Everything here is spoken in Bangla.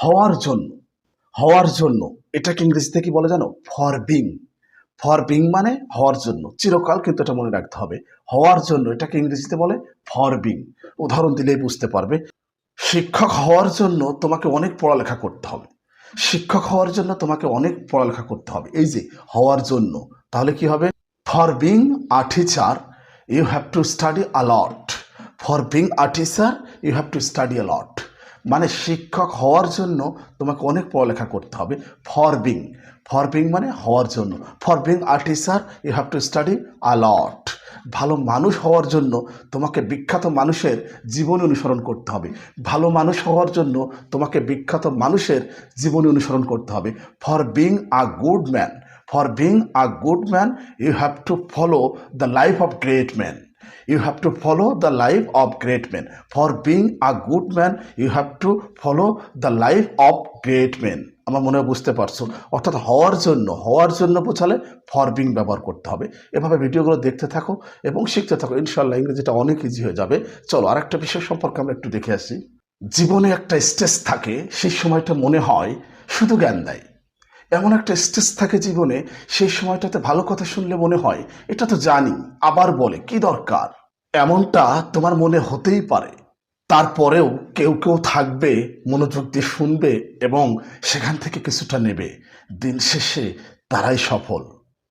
হওয়ার জন্য। হওয়ার জন্য এটাকে ইংরেজিতে কি বলে জানো? For being. ফর বিং মানে হওয়ার জন্য, চিরকাল কিন্তু এটা মনে রাখতে হবে। হওয়ার জন্য এটাকে ইংরেজিতে বলে ফর বিং। উদাহরণ দিলেই বুঝতে পারবে। শিক্ষক হওয়ার জন্য তোমাকে অনেক পড়ালেখা করতে হবে। শিক্ষক হওয়ার জন্য তোমাকে অনেক পড়ালেখা করতে হবে, এই যে হওয়ার জন্য। তাহলে কি হবে? For being a teacher you have to study a lot. For being a teacher you have to study a lot. মানে শিক্ষক হওয়ার জন্য তোমাকে অনেক পড়ালেখা করতে হবে। ফর বিং, ফর বিং মানে হওয়ার জন্য। For being a teacher you have to study a lot. ভালো মানুষ হওয়ার জন্য তোমাকে বিখ্যাত মানুষের জীবনী অনুসরণ করতে হবে। ভালো মানুষ হওয়ার জন্য তোমাকে বিখ্যাত মানুষের জীবনী অনুসরণ করতে হবে। For being a good man, for being a good man you have to follow the life of great man. You have to follow the life of great men. For being a good man, you have to follow the life of great men. আমার মনে হয় বুঝতে পারছো। অর্থাৎ হওয়ার জন্য, হওয়ার জন্য বোঝালে ফর বিং ব্যবহার করতে হবে। এভাবে ভিডিওগুলো দেখতে থাকো এবং শিখতে থাকো, ইনশাল্লাহ ইংরেজিটা অনেক ইজি হয়ে যাবে। চলো আরেকটা বিষয় সম্পর্কে আমরা একটু দেখে আসি। জীবনে একটা স্টেজ থাকে, সেই সময়টা মনে হয় শুধু জ্ঞান দেয়। এমন একটা স্টেজ থাকে জীবনে, সেই সময়টাতে ভালো কথা শুনলে মনে হয় এটা তো জানি, আবার বলে কি দরকার। এমনটা তোমার মনে হতেই পারে। তারপরেও কেউ কেউ থাকবে, মনোযোগ দিয়ে শুনবে এবং সেখান থেকে কিছুটা নেবে। দিন শেষে তারাই সফল।